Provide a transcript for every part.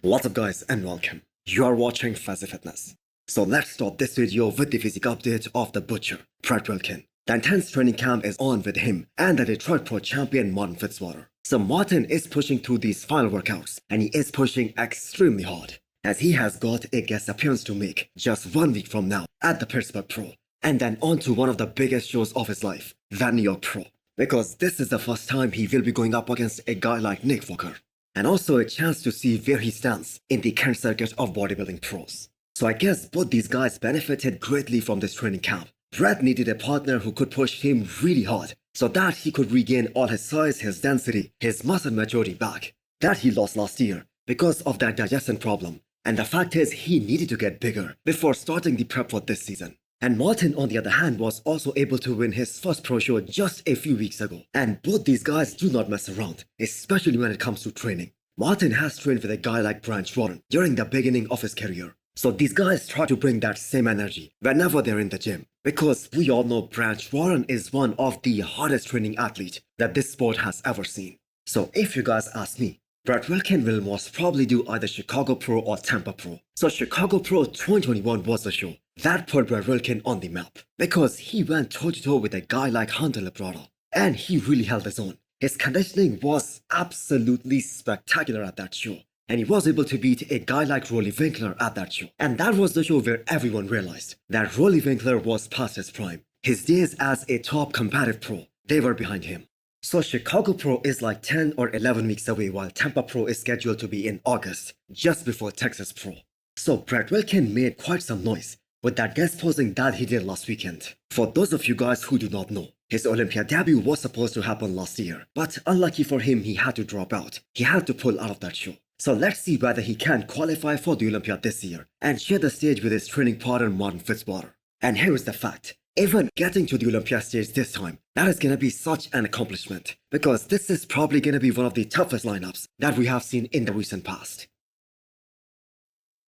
What's up guys and welcome. You are watching Fazi Fitness. So let's start this video with the physique update of the Butcher, Brett Wilkin. The intense training camp is on with him and the Detroit Pro champion Martin-Fitzwater. So Martin is pushing through these final workouts and he is pushing extremely hard as he has got a guest appearance to make just 1 week from now at the Pittsburgh Pro and then on to one of the biggest shows of his life, the New York Pro. Because this is the first time he will be going up against a guy like Nick Walker. And also a chance to see where he stands in the current circuit of bodybuilding pros. So I guess both these guys benefited greatly from this training camp. Brett needed a partner who could push him really hard so that he could regain all his size, his density, his muscle majority back that he lost last year because of that digestion problem. And the fact is he needed to get bigger before starting the prep for this season. And Martin, on the other hand, was also able to win his first pro show just a few weeks ago. And both these guys do not mess around, especially when it comes to training. Martin has trained with a guy like Branch Warren during the beginning of his career. So these guys try to bring that same energy whenever they're in the gym. Because we all know Branch Warren is one of the hardest training athletes that this sport has ever seen. So if you guys ask me, Brett Wilkin will most probably do either Chicago Pro or Tampa Pro. So Chicago Pro 2021 was the show that put Brett Wilkin on the map because he went toe-to-toe with a guy like Hunter Labrada and he really held his own. His conditioning was absolutely spectacular at that show and he was able to beat a guy like Rolly Winkler at that show. And that was the show where everyone realized that Rolly Winkler was past his prime. His days as a top competitive pro, they were behind him. So Chicago Pro is like 10 or 11 weeks away while Tampa Pro is scheduled to be in August, just before Texas Pro. So Brett Wilkin made quite some noise with that guest posing that he did last weekend. For those of you guys who do not know, his Olympia debut was supposed to happen last year, but unlucky for him he had to drop out. He had to pull out of that show. So let's see whether he can qualify for the Olympia this year and share the stage with his training partner Martin-Fitzwater. And here is the fact. Even getting to the Olympia stage this time, that is going to be such an accomplishment because this is probably going to be one of the toughest lineups that we have seen in the recent past.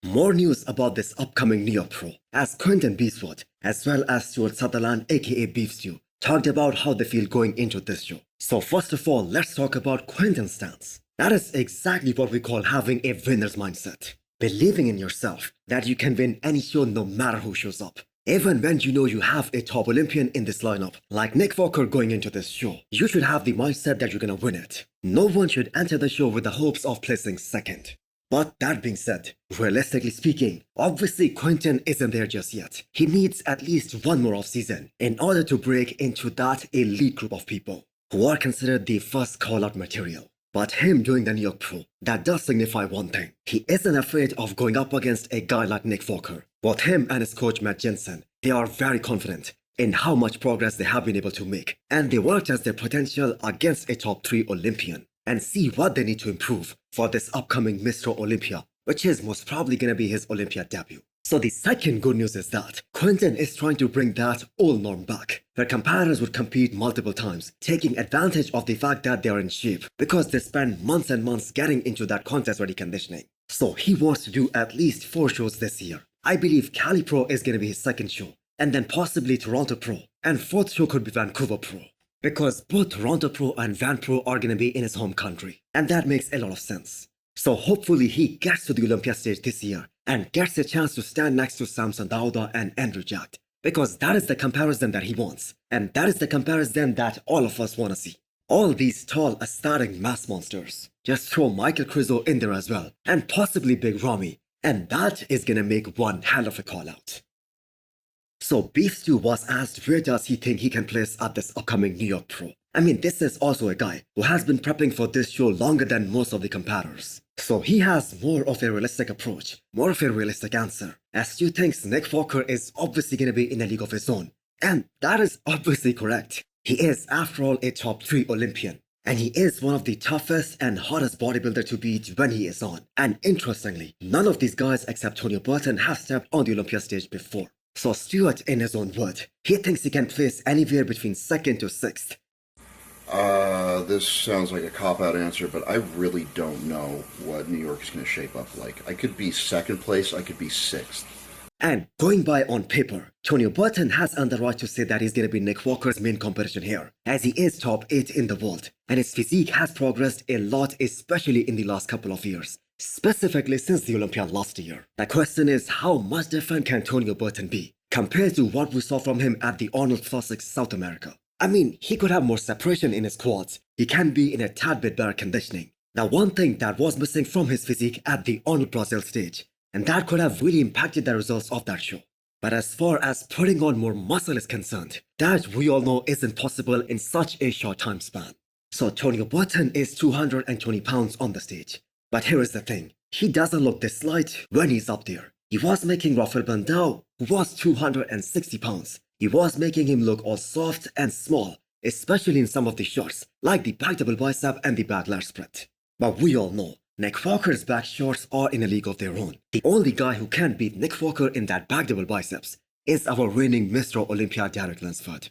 More news about this upcoming New York Pro as Quinton Beastwood as well as Stuart Sutherland aka Beef Stew talked about how they feel going into this show. So first of all, let's talk about Quinton's stance. That is exactly what we call having a winner's mindset. Believing in yourself that you can win any show no matter who shows up. Even when you know you have a top Olympian in this lineup, like Nick Walker going into this show, you should have the mindset that you're gonna win it. No one should enter the show with the hopes of placing second. But that being said, realistically speaking, obviously Quinton isn't there just yet. He needs at least one more off-season in order to break into that elite group of people who are considered the first call-out material. But him doing the New York Pro, that does signify one thing. He isn't afraid of going up against a guy like Nick Walker. Both him and his coach Matt Jensen, they are very confident in how much progress they have been able to make. And they will test their potential against a top 3 Olympian and see what they need to improve for this upcoming Mr. Olympia, which is most probably going to be his Olympia debut. So the second good news is that Quinton is trying to bring that old norm back, where competitors would compete multiple times, taking advantage of the fact that they are in shape because they spend months and months getting into that contest-ready conditioning. So he wants to do at least 4 shows this year. I believe Cali Pro is going to be his second show, and then possibly Toronto Pro, and 4th show could be Vancouver Pro. Because both Toronto Pro and Van Pro are going to be in his home country, and that makes a lot of sense. So hopefully he gets to the Olympia stage this year and gets a chance to stand next to Samson Dauda and Andrew Jack, because that is the comparison that he wants, and that is the comparison that all of us want to see. All these tall, aesthetic mass monsters. Just throw Michal Krizo in there as well, and possibly Big Ramy, and that is gonna make one hell of a call out. So Beef Stew was asked where does he think he can place at this upcoming New York Pro. I mean, this is also a guy who has been prepping for this show longer than most of the competitors. So he has more of a realistic approach, more of a realistic answer, as Stu thinks Nick Walker is obviously going to be in a league of his own. And that is obviously correct. He is, after all, a top 3 Olympian. And he is one of the toughest and hardest bodybuilder to beat when he is on. And interestingly, none of these guys except Tonio Burton have stepped on the Olympia stage before. So Stuart, in his own word, he thinks he can place anywhere between 2nd to 6th. This sounds like a cop-out answer, but I really don't know what New York is going to shape up like. I could be 2nd place, I could be 6th. And going by on paper, Tonio Burton has earned the right to say that he's going to be Nick Walker's main competition here, as he is top 8 in the world, and his physique has progressed a lot, especially in the last couple of years. specifically since the Olympia last year. The question is, how much different can Tonio Burton be compared to what we saw from him at the Arnold Classics South America? I mean, he could have more separation in his quads, he can be in a tad bit better conditioning. The one thing that was missing from his physique at the Arnold Brazil stage, and that could have really impacted the results of that show. But as far as putting on more muscle is concerned, that we all know isn't possible in such a short time span. So Tonio Burton is 220 pounds on the stage. But here is the thing, he doesn't look this light when he's up there. He was making Rafael Brandao, who was 260 pounds. He was making him look all soft and small, especially in some of the shots, like the back double bicep and the back lat spread. But we all know, Nick Walker's back shots are in a league of their own. The only guy who can beat Nick Walker in that back double biceps is our reigning Mr. Olympia Derek Lunsford.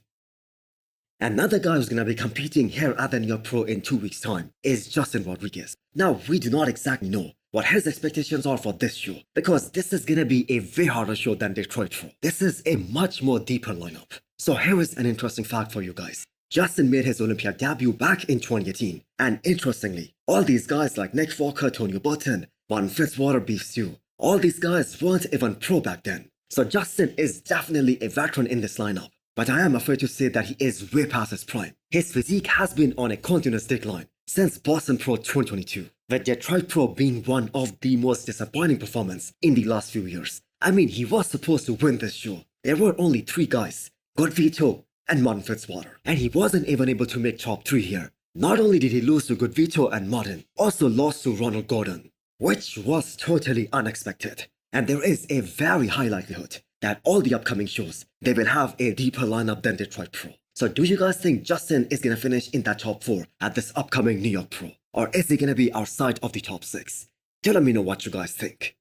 Another guy who's gonna be competing here at the New York Pro in 2 weeks' time is Justin Rodriguez. Now, we do not exactly know what his expectations are for this show, because this is gonna be a way harder show than Detroit Pro. This is a much more deeper lineup. So here is an interesting fact for you guys. Justin made his Olympia debut back in 2018, and interestingly, all these guys like Nick Walker, Tonio Burton, Martin-Fitzwater, Beef Stew, all these guys weren't even pro back then. So Justin is definitely a veteran in this lineup. But I am afraid to say that he is way past his prime. His physique has been on a continuous decline since Boston Pro 2022, with Detroit Pro being one of the most disappointing performances in the last few years. I mean, he was supposed to win this show. There were only 3 guys, Good Vito and Martin-Fitzwater, and he wasn't even able to make top 3 here. Not only did he lose to Good Vito and Martin, also lost to Ronald Gordon, which was totally unexpected. And there is a very high likelihood that all the upcoming shows, they will have a deeper lineup than Detroit Pro. So do you guys think Justin is gonna finish in that top 4 at this upcoming New York Pro? Or is he gonna be outside of the top 6? Do let me know what you guys think.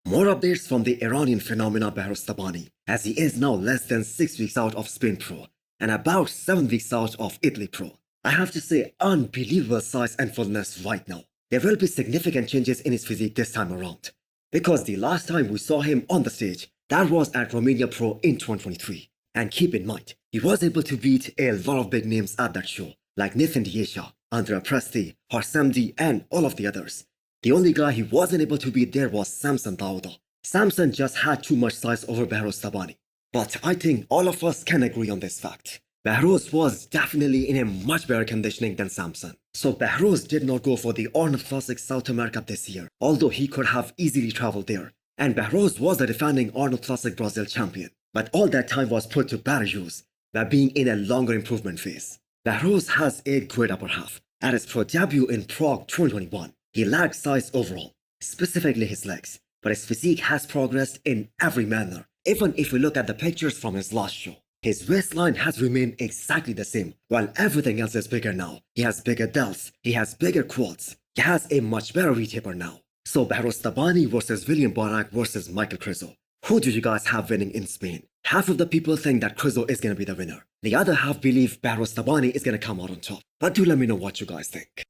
More updates from the Iranian phenomena Behrouz Tabani, as he is now less than 6 weeks out of Spain Pro and about 7 weeks out of Italy Pro. I have to say, unbelievable size and fullness right now. There will be significant changes in his physique this time around, because the last time we saw him on the stage, that was at Romania Pro in 2023. And keep in mind, he was able to beat a lot of big names at that show, like Nathan Diesha, Andrea Presti, Harsamdi, and all of the others. The only guy he wasn't able to beat there was Samson Dauda. Samson just had too much size over Behrouz Tabani. But I think all of us can agree on this fact. Behrouz was definitely in a much better conditioning than Samson. So Behrouz did not go for the Arnold Classics South America this year, although he could have easily traveled there. And Behrouz was the defending Arnold Classic Brazil champion. But all that time was put to better use by being in a longer improvement phase. Behrouz has a great upper half. At his pro debut in Prague 2021, he lacked size overall, specifically his legs, but his physique has progressed in every manner. Even if we look at the pictures from his last show, his waistline has remained exactly the same, while everything else is bigger now. He has bigger delts, he has bigger quads, he has a much better retaper now. So Behrouz Tabani versus Wiliam Bonac versus Michal Krizo. Who do you guys have winning in Spain? Half of the people think that Krizo is going to be the winner. The other half believe Behrouz Tabani is going to come out on top. But do let me know what you guys think.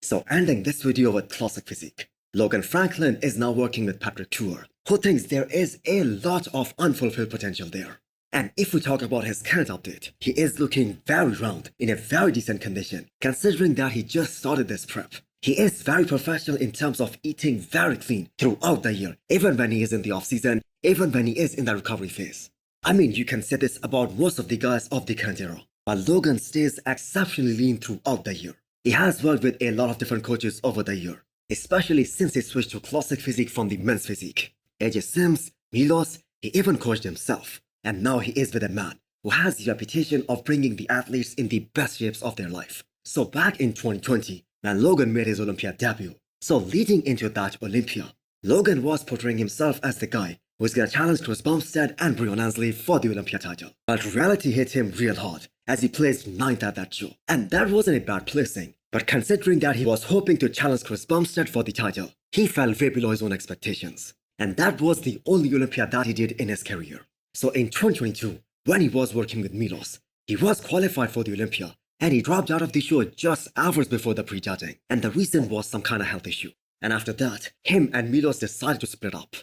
So ending this video with classic physique. Logan Franklin is now working with Patrick Tuor, who thinks there is a lot of unfulfilled potential there. And if we talk about his current update, he is looking very round, in a very decent condition, considering that he just started this prep. He is very professional in terms of eating very clean throughout the year, even when he is in the off-season, even when he is in the recovery phase. I mean, you can say this about most of the guys of the current era, but Logan stays exceptionally lean throughout the year. He has worked with a lot of different coaches over the year, especially since he switched to classic physique from the men's physique. AJ Sims, Milos, he even coached himself. And now he is with a man who has the reputation of bringing the athletes in the best shapes of their life. So back in 2020, when Logan made his Olympia debut, so leading into that Olympia, Logan was portraying himself as the guy who was going to challenge Chris Bumstead and Brian Ansley for the Olympia title. But reality hit him real hard as he placed 9th at that show. And that wasn't a bad placing, but considering that he was hoping to challenge Chris Bumstead for the title, he fell way below his own expectations. And that was the only Olympia that he did in his career. So in 2022, when he was working with Milos, he was qualified for the Olympia, and he dropped out of the show just hours before the prejudging, and the reason was some kind of health issue. And after that, him and Milos decided to split up.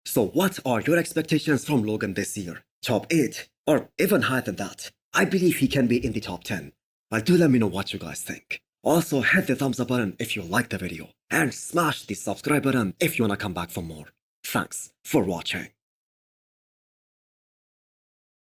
So what are your expectations from Logan this year? Top 8? Or even higher than that? I believe he can be in the top 10. But do let me know what you guys think. Also hit the thumbs up button if you liked the video and smash the subscribe button if you wanna come back for more. Thanks for watching.